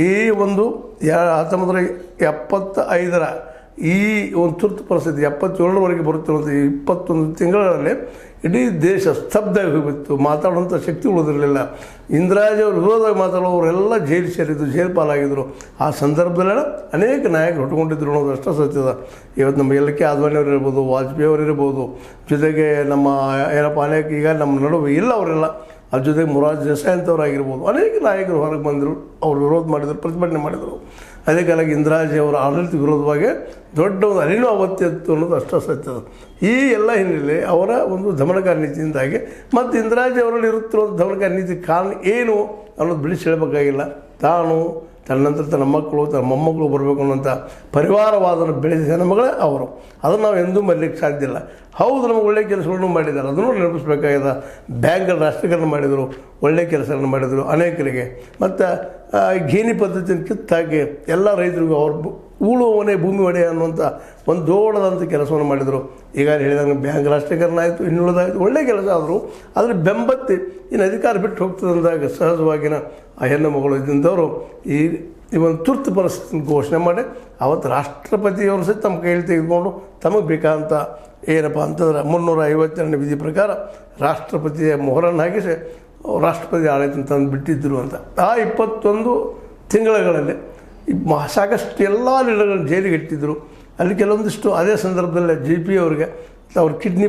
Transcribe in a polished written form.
ಈ ಒಂದು 1975 ಈ ಒಂದು ತುರ್ತು ಪರಿಸ್ಥಿತಿ 77ರವರೆಗೆ ಬರುತ್ತಿರುವಂಥ 21 ತಿಂಗಳಲ್ಲಿ ಇಡೀ ದೇಶ ಸ್ತಬ್ಧ ಹೋಗಿತ್ತು. ಮಾತಾಡುವಂಥ ಶಕ್ತಿ ಉಳಿದಿರಲಿಲ್ಲ. ಇಂದಿರಾಜಿಯವ್ರ ವಿರೋಧವಾಗಿ ಮಾತಾಡೋರೆಲ್ಲ ಜೈಲು ಸೇರಿದ್ದು, ಜೈಲು ಪಾಲಾಗಿದ್ದರು. ಆ ಸಂದರ್ಭದಲ್ಲೆಲ್ಲ ಅನೇಕ ನಾಯಕರು ಹುಟ್ಟುಕೊಂಡಿದ್ದರು ಅನ್ನೋದು ಅಷ್ಟೇ ಸತ್ಯದ. ಇವತ್ತು ನಮ್ಮ ಎಲ್ ಕೆ ಆದ್ವಾನಿಯವರು ಇರ್ಬೋದು, ವಾಜಪೇಯಿ ಅವರು ಇರ್ಬೋದು, ಜೊತೆಗೆ ನಮ್ಮ ಏನಪ್ಪ ಅನೇಕ ಈಗ ನಮ್ಮ ನಡುವೆ ಇಲ್ಲ ಅವರೆಲ್ಲ. ಅದ್ರ ಜೊತೆಗೆ ಮೊರಾರ್ಜಿ ದೇಸಾಯಿ ಅಂತವರಾಗಿರ್ಬೋದು, ಅನೇಕ ನಾಯಕರು ಹೊರಗೆ ಬಂದರು, ಅವರು ವಿರೋಧ ಮಾಡಿದರು, ಪ್ರತಿಭಟನೆ ಮಾಡಿದರು. ಅದೇ ಕಾಲಕ್ಕೆ ಇಂದಿರಾಜಿ ಅವರ ಆಡಳಿತ ವಿರೋಧವಾಗಿ ದೊಡ್ಡ ಒಂದು ಅರಿವು ಅವತ್ತಿತ್ತು ಅನ್ನೋದು ಅಷ್ಟೇ ಸತ್ಯದ. ಈ ಎಲ್ಲ ಹಿನ್ನೆಲೆ ಅವರ ಒಂದು ದಮನಕಾರಿ ನೀತಿಯಿಂದಾಗಿ ಮತ್ತು ಇಂದಿರಾಜಿ ಅವರಲ್ಲಿ ಇರುತ್ತಿರೋ ದಮನಕಾರಿ ನೀತಿ ಕಾರಣ ಏನು ಅನ್ನೋದು ಬಿಡಿಸಿ ಹೇಳಬೇಕಾಗಿಲ್ಲ. ತಾನು ತನ್ನ ನಂತರ ತನ್ನ ಮಕ್ಕಳು, ತನ್ನ ಮೊಮ್ಮಕ್ಕಳು ಬರಬೇಕು ಅನ್ನೋಂಥ ಪರಿವಾರವಾದನ್ನು ಬೆಳೆಸಿದ ಹೆಣ್ಮಗಳೇ ಅವರು. ಅದನ್ನು ನಾವು ಎಂದೂ ಮರೀಲಿಕ್ಕೆ ಸಾಧ್ಯ ಇಲ್ಲ. ಹೌದು, ನಮಗೆ ಒಳ್ಳೆಯ ಕೆಲಸಗಳನ್ನು ಮಾಡಿದ್ದಾರೆ, ಅದನ್ನು ನೆನಪಿಸ್ಬೇಕಾಗಿದೆ. ಬ್ಯಾಂಕ್ಗಳ ರಾಷ್ಟ್ರೀಕರಣ ಮಾಡಿದರು, ಒಳ್ಳೆಯ ಕೆಲಸಗಳನ್ನು ಮಾಡಿದರು ಅನೇಕರಿಗೆ. ಮತ್ತು ಗೇಣಿ ಪದ್ಧತಿಯನ್ನು ಕಿತ್ತಾಕಿ ಎಲ್ಲ ರೈತರಿಗೂ ಅವ್ರ ಉಳುವವನೇ ಭೂಮಿ ಒಡೆಯ ಅನ್ನುವಂಥ ಒಂದು ದೊಡ್ಡದಂಥ ಕೆಲಸವನ್ನು ಮಾಡಿದರು. ಈಗ ಹೇಳಿದಾಗ ಬ್ಯಾಂಕ್ ರಾಷ್ಟ್ರೀಕರಣ ಆಯಿತು, ಇನ್ನುಳಿದಾಯಿತು, ಒಳ್ಳೆಯ ಕೆಲಸ ಆದರೂ ಆದರೆ ಬೆಂಬತ್ತಿ ಇನ್ನು ಅಧಿಕಾರ ಬಿಟ್ಟು ಹೋಗ್ತದೆ ಅಂದಾಗ ಸಹಜವಾಗಿನ ಆ ಹೆಣ್ಣು ಮಗಳು ಇದ್ದಂಥವರು ಈ ಒಂದು ತುರ್ತು ಪರಿಸ್ಥಿತಿನ ಘೋಷಣೆ ಮಾಡಿ ಅವತ್ತು ರಾಷ್ಟ್ರಪತಿಯವರು ಸಹಿತ ತಮ್ಮ ಕೈಯಲ್ಲಿ ತೆಗೆದುಕೊಂಡು ತಮಗೆ ಬೇಕಾದಂಥ ಏನಪ್ಪ ಅಂತಂದ್ರೆ 352ನೇ ವಿಧಿ ಪ್ರಕಾರ ರಾಷ್ಟ್ರಪತಿಯ ಮೊಹರನ್ನು ಹಾಕಿಸಿ ರಾಷ್ಟ್ರಪತಿ ಆಡಳಿತ ತಂದು ಬಿಟ್ಟಿದ್ದರು ಅಂತ. ಆ 21 ತಿಂಗಳಲ್ಲಿ ಸಾಕಷ್ಟು ಎಲ್ಲ ಲೀಡರ್ಗಳನ್ನು ಜೈಲಿಗೆ ಇಟ್ಟಿದ್ದರು. ಅಲ್ಲಿ ಕೆಲವೊಂದಿಷ್ಟು ಅದೇ ಸಂದರ್ಭದಲ್ಲಿ JP ಅವರಿಗೆ ಅವ್ರ ಕಿಡ್ನಿ